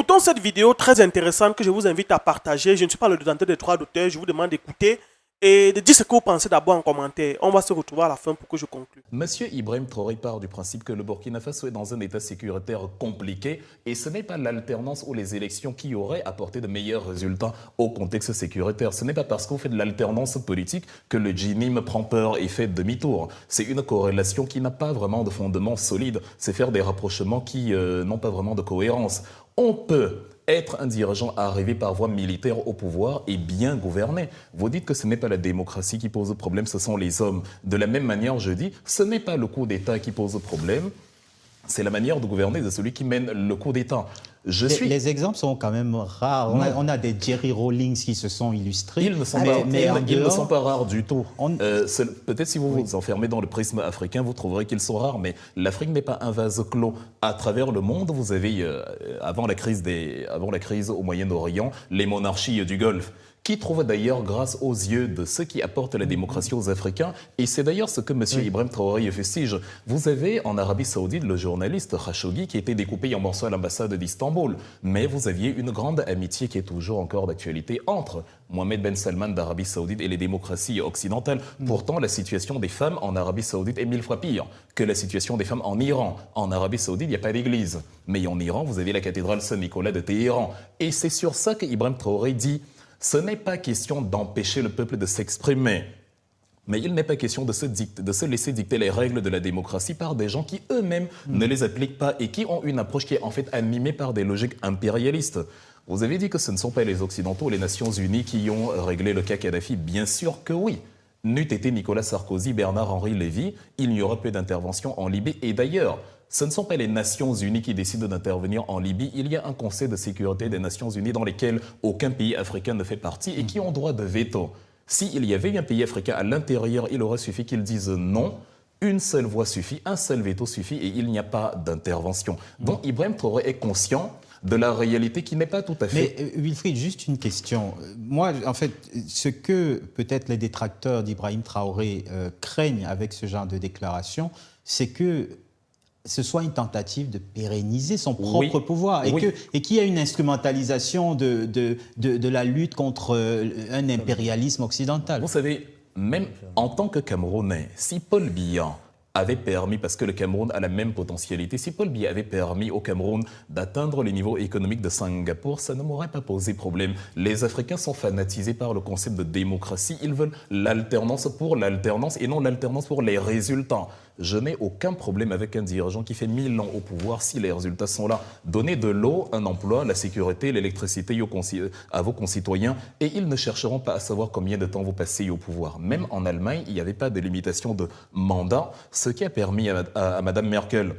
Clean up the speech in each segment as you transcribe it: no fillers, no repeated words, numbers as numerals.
écoutons cette vidéo très intéressante que je vous invite à partager. Je ne suis pas le détenteur des droits d'auteur. Je vous demande d'écouter et de dire ce que vous pensez d'abord en commentaire. On va se retrouver à la fin pour que je conclue. Monsieur Ibrahim Traoré part du principe que le Burkina Faso est dans un état sécuritaire compliqué et ce n'est pas l'alternance ou les élections qui auraient apporté de meilleurs résultats au contexte sécuritaire. Ce n'est pas parce qu'on fait de l'alternance politique que le djinnim prend peur et fait demi-tour. C'est une corrélation qui n'a pas vraiment de fondement solide. C'est faire des rapprochements qui n'ont pas vraiment de cohérence. On peut être un dirigeant arrivé par voie militaire au pouvoir et bien gouverner. Vous dites que ce n'est pas la démocratie qui pose problème, ce sont les hommes. De la même manière, je dis, ce n'est pas le coup d'État qui pose problème, c'est la manière de gouverner de celui qui mène le coup d'État. Les exemples sont quand même rares. On a des Jerry Rawlings qui se sont illustrés. Ils ne sont, ne sont pas rares du tout. Peut-être si vous vous enfermez dans le prisme africain, vous trouverez qu'ils sont rares, mais l'Afrique n'est pas un vase clos. À travers le monde, vous avez, avant la crise au Moyen-Orient, les monarchies du Golfe, qui trouvent d'ailleurs grâce aux yeux de ceux qui apportent la démocratie aux Africains. Et c'est d'ailleurs ce que M. Ibrahim Traoré fustige. Vous avez en Arabie Saoudite le journaliste Khashoggi qui a été découpé en morceaux à l'ambassade d'Istanbul. Mais vous aviez une grande amitié qui est toujours encore d'actualité entre Mohamed Ben Salman d'Arabie Saoudite et les démocraties occidentales. Pourtant, la situation des femmes en Arabie Saoudite est 1000 fois pire que la situation des femmes en Iran. En Arabie Saoudite, il n'y a pas d'église. Mais en Iran, vous avez la cathédrale Saint-Nicolas de Téhéran. Et c'est sur ça qu'Ibrahim Traoré dit: ce n'est pas question d'empêcher le peuple de s'exprimer, mais il n'est pas question de se laisser dicter les règles de la démocratie par des gens qui eux-mêmes ne les appliquent pas et qui ont une approche qui est en fait animée par des logiques impérialistes. Vous avez dit que ce ne sont pas les Occidentaux, les Nations Unies qui ont réglé le cas Kadhafi. Bien sûr que oui. N'eût été Nicolas Sarkozy, Bernard-Henri Lévy, il n'y aurait pas d'intervention en Libye. Et d'ailleurs, ce ne sont pas les Nations Unies qui décident d'intervenir en Libye. Il y a un Conseil de sécurité des Nations Unies dans lequel aucun pays africain ne fait partie et qui ont droit de veto. S'il y avait un pays africain à l'intérieur, il aurait suffi qu'ils disent non. Une seule voix suffit, un seul veto suffit et il n'y a pas d'intervention. Donc Ibrahim Traoré est conscient de la réalité qui n'est pas tout à fait... Mais Wilfried, juste une question. Moi, en fait, ce que peut-être les détracteurs d'Ibrahim Traoré craignent avec ce genre de déclaration, c'est que ce soit une tentative de pérenniser son propre pouvoir et qu'il y ait une instrumentalisation de la lutte contre un impérialisme occidental. Vous savez, même en tant que Camerounais, si Paul Biya avait permis, parce que le Cameroun a la même potentialité, si Paul Biya avait permis au Cameroun d'atteindre les niveaux économiques de Singapour, ça ne m'aurait pas posé problème. Les Africains sont fanatisés par le concept de démocratie. Ils veulent l'alternance pour l'alternance et non l'alternance pour les résultats. Je n'ai aucun problème avec un dirigeant qui fait 1000 ans au pouvoir si les résultats sont là. Donnez de l'eau, un emploi, la sécurité, l'électricité à vos concitoyens et ils ne chercheront pas à savoir combien de temps vous passez au pouvoir. Même en Allemagne, il n'y avait pas de limitation de mandat, ce qui a permis à Mme Merkel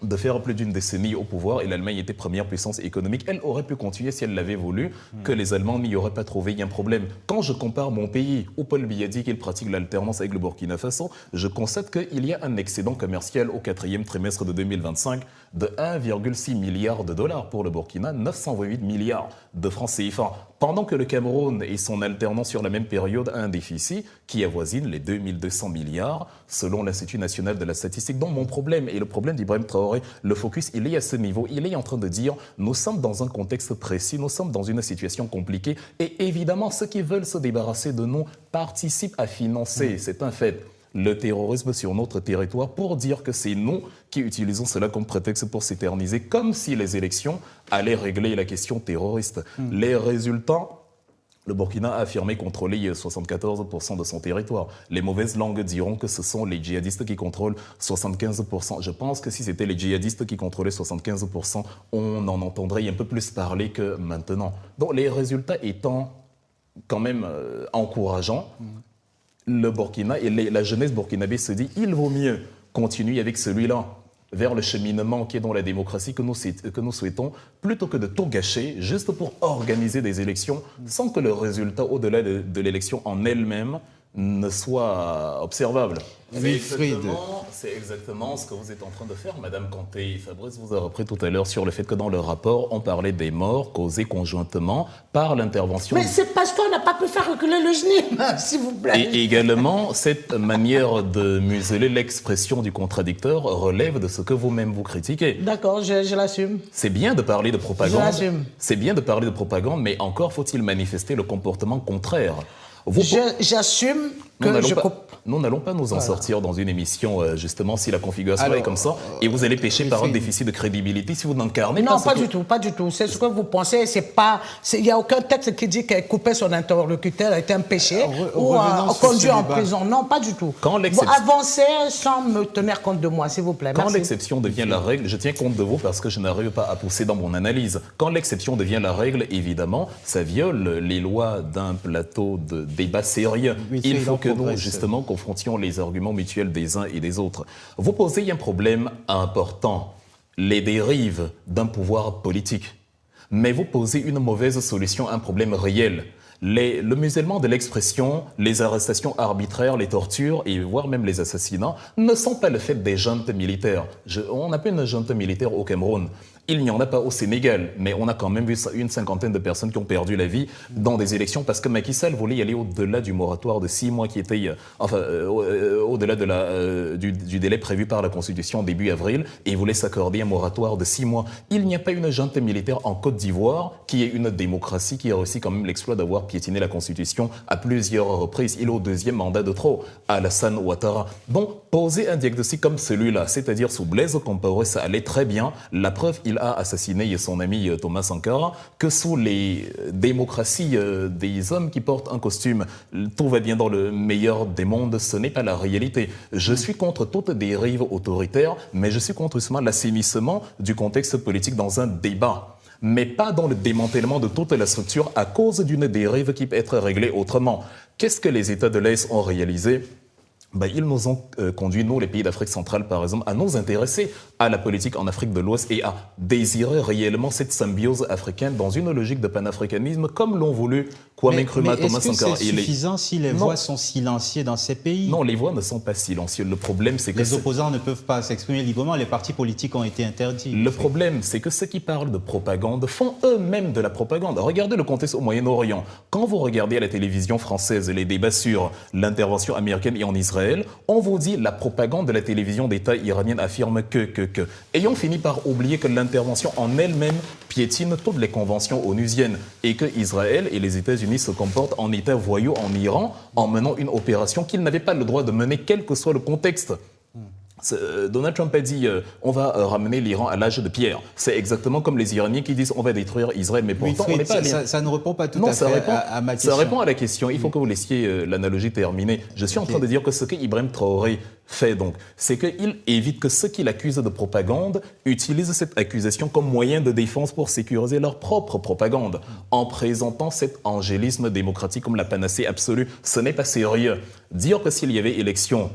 de faire plus d'une décennie au pouvoir et l'Allemagne était première puissance économique. Elle aurait pu continuer si elle l'avait voulu, que les Allemands n'y auraient pas trouvé un problème. Quand je compare mon pays, où Paul Biya dit qu'il pratique l'alternance avec le Burkina Faso, je constate qu'il y a un excédent commercial au 4e trimestre de 2025 de 1,6 milliard de dollars pour le Burkina, 928 milliards de francs CFA. Pendant que le Cameroun et son alternance sur la même période a un déficit qui avoisine les 2200 milliards, selon l'Institut national de la statistique. Donc mon problème, et le problème d'Ibrahim Traoré, le focus, il est à ce niveau. Il est en train de dire, nous sommes dans un contexte précis, nous sommes dans une situation compliquée, et évidemment, ceux qui veulent se débarrasser de nous participent à financer, c'est un fait, le terrorisme sur notre territoire pour dire que c'est nous qui utilisons cela comme prétexte pour s'éterniser, comme si les élections allaient régler la question terroriste. Les résultats, le Burkina a affirmé contrôler 74% de son territoire. Les mauvaises langues diront que ce sont les djihadistes qui contrôlent 75%. Je pense que si c'était les djihadistes qui contrôlaient 75%, on en entendrait un peu plus parler que maintenant. Donc les résultats étant quand même encourageants, le Burkina et la jeunesse burkinabé se dit il vaut mieux continuer avec celui-là vers le cheminement qui est dans la démocratie que nous souhaitons, plutôt que de tout gâcher juste pour organiser des élections sans que le résultat au-delà de l'élection en elle-même ne soit observable. Wilfried. C'est exactement ce que vous êtes en train de faire, Madame Kanté. Fabrice vous a repris tout à l'heure sur le fait que dans le rapport, on parlait des morts causées conjointement par l'intervention... Mais c'est parce qu'on n'a pas pu faire reculer le GNIM, s'il vous plaît. Et également, cette manière de museler l'expression du contradicteur relève de ce que vous-même vous critiquez. D'accord, je l'assume. C'est bien de parler de propagande. Je l'assume. C'est bien de parler de propagande, mais encore faut-il manifester le comportement contraire. J'assume que nous n'allons pas nous en sortir dans une émission, justement, si la configuration est comme ça, et vous allez pécher par un déficit de crédibilité si vous n'incarnez pas. Non, pas du tout, pas du tout. C'est ce que vous pensez, il n'y a aucun texte qui dit que couper son interlocuteur a été un péché ou conduit en prison. Non, pas du tout. Vous avancez sans me tenir compte de moi, s'il vous plaît. Quand l'exception devient la règle, je tiens compte de vous parce que je n'arrive pas à pousser dans mon analyse. Quand l'exception devient la règle, évidemment, ça viole les lois d'un plateau de débat sérieux. Oui, il faut que nous, justement, confrontions les arguments mutuels des uns et des autres. Vous posez un problème important, les dérives d'un pouvoir politique. Mais vous posez une mauvaise solution à un problème réel. Le musellement de l'expression, les arrestations arbitraires, les tortures et voire même les assassinats ne sont pas le fait des juntes militaires. On n'a pas une junte militaire au Cameroun. Il n'y en a pas au Sénégal, mais on a quand même vu une cinquantaine de personnes qui ont perdu la vie dans des élections parce que Macky Sall voulait y aller au-delà du moratoire de 6 mois qui était, au-delà du délai prévu par la Constitution début avril, et il voulait s'accorder un moratoire de 6 mois. Il n'y a pas une junte militaire en Côte d'Ivoire qui est une démocratie qui a réussi quand même l'exploit d'avoir piétiné la Constitution à plusieurs reprises. Il est au 2e mandat de trop, Alassane Ouattara. Bon, poser un diagnostic comme celui-là, c'est-à-dire sous Blaise Compaoré, ça allait très bien. La preuve, il a assassiné son ami Thomas Sankara, que sous les démocraties des hommes qui portent un costume, tout va bien dans le meilleur des mondes, ce n'est pas la réalité. Je suis contre toute dérive autoritaire, mais je suis contre justement l'assainissement du contexte politique dans un débat, mais pas dans le démantèlement de toute la structure à cause d'une dérive qui peut être réglée autrement. Qu'est-ce que les États de l'Est ont réalisé ? Ils nous ont conduit, nous, les pays d'Afrique centrale, par exemple, à nous intéresser à la politique en Afrique de l'Ouest et à désirer réellement cette symbiose africaine dans une logique de panafricanisme, comme l'ont voulu Kwame Nkrumah, Thomas Sankara. Est-ce que c'est suffisant si les voix sont silencieuses dans ces pays? Non, les voix ne sont pas silencieuses. Le problème, c'est que... Les opposants ne peuvent pas s'exprimer librement, les partis politiques ont été interdits. Le problème, c'est que ceux qui parlent de propagande font eux-mêmes de la propagande. Regardez le contexte au Moyen-Orient. Quand vous regardez à la télévision française les débats sur l'intervention américaine et en Israël, on vous dit la propagande de la télévision d'État iranienne affirme que. Ayant fini par oublier que l'intervention en elle-même piétine toutes les conventions onusiennes et que Israël et les États-Unis se comportent en État voyou en Iran en menant une opération qu'ils n'avaient pas le droit de mener, quel que soit le contexte. Donald Trump a dit on va ramener l'Iran à l'âge de pierre. C'est exactement comme les Iraniens qui disent on va détruire Israël, mais pourtant on n'est pas ça ne répond pas tout à fait à ma question. Ça répond à la question. Il faut que vous laissiez l'analogie terminer. Je suis en train de dire que ce que Ibrahim Traoré fait donc, c'est qu'il évite que ceux qui l'accusent de propagande utilisent cette accusation comme moyen de défense pour sécuriser leur propre propagande, en présentant cet angélisme démocratique comme la panacée absolue. Ce n'est pas sérieux. Dire que s'il y avait élection,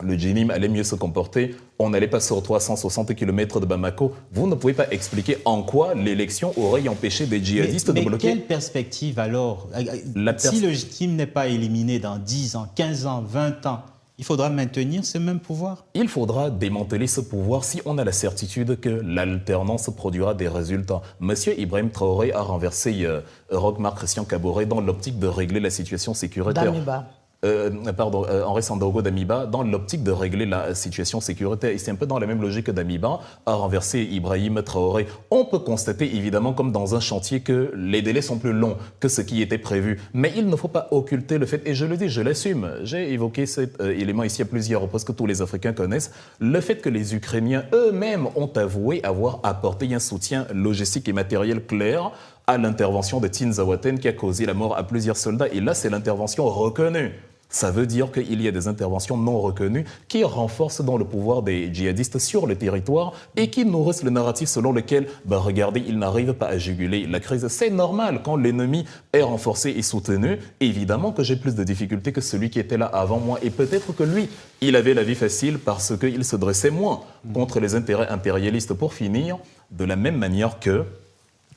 le GNIM allait mieux se comporter, on n'allait pas sur 360 km de Bamako. Vous ne pouvez pas expliquer en quoi l'élection aurait empêché des djihadistes de bloquer. Mais quelle perspective alors? Si le GNIM n'est pas éliminé dans 10 ans, 15 ans, 20 ans, il faudra maintenir ce même pouvoir? Il faudra démanteler ce pouvoir si on a la certitude que l'alternance produira des résultats. Monsieur Ibrahim Traoré a renversé Roch-Marc Christian Kaboré dans l'optique de régler la situation sécuritaire. Henri Sandaogo d'Amiba, dans l'optique de régler la situation sécuritaire. Et c'est un peu dans la même logique que d'Amiba a renversé Ibrahim Traoré. On peut constater évidemment comme dans un chantier que les délais sont plus longs que ce qui était prévu. Mais il ne faut pas occulter le fait, et je le dis, je l'assume, j'ai évoqué cet élément ici à plusieurs reprises que tous les Africains connaissent, le fait que les Ukrainiens eux-mêmes ont avoué avoir apporté un soutien logistique et matériel clair à l'intervention de Tinzawaten qui a causé la mort à plusieurs soldats. Et là, c'est l'intervention reconnue. Ça veut dire qu'il y a des interventions non reconnues qui renforcent dans le pouvoir des djihadistes sur le territoire et qui nourrissent le narratif selon lequel, regardez, ils n'arrivent pas à juguler la crise. C'est normal, quand l'ennemi est renforcé et soutenu, évidemment que j'ai plus de difficultés que celui qui était là avant moi. Et peut-être que lui, il avait la vie facile parce qu'il se dressait moins contre les intérêts impérialistes. Pour finir, de la même manière que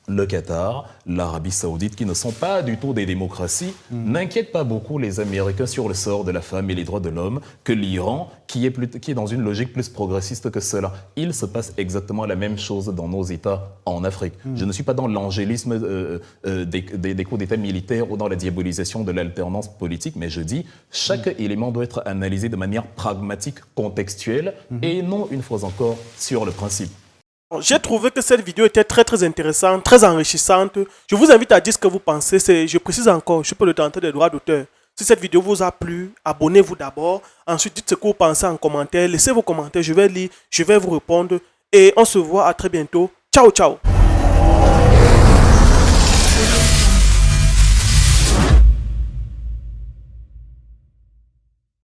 le Qatar, l'Arabie Saoudite, qui ne sont pas du tout des démocraties, n'inquiètent pas beaucoup les Américains sur le sort de la femme et les droits de l'homme que l'Iran, qui est dans une logique plus progressiste que cela. Il se passe exactement la même chose dans nos États en Afrique. Je ne suis pas dans l'angélisme des coups d'État militaires ou dans la diabolisation de l'alternance politique, mais je dis chaque élément doit être analysé de manière pragmatique, contextuelle, et non, une fois encore, sur le principe. J'ai trouvé que cette vidéo était très intéressante, très enrichissante. Je vous invite à dire ce que vous pensez. Je précise encore, je suis pas le détenteur des droits d'auteur. Si cette vidéo vous a plu, abonnez-vous d'abord. Ensuite, dites ce que vous pensez en commentaire. Laissez vos commentaires, je vais lire, je vais vous répondre. Et on se voit à très bientôt. Ciao, ciao.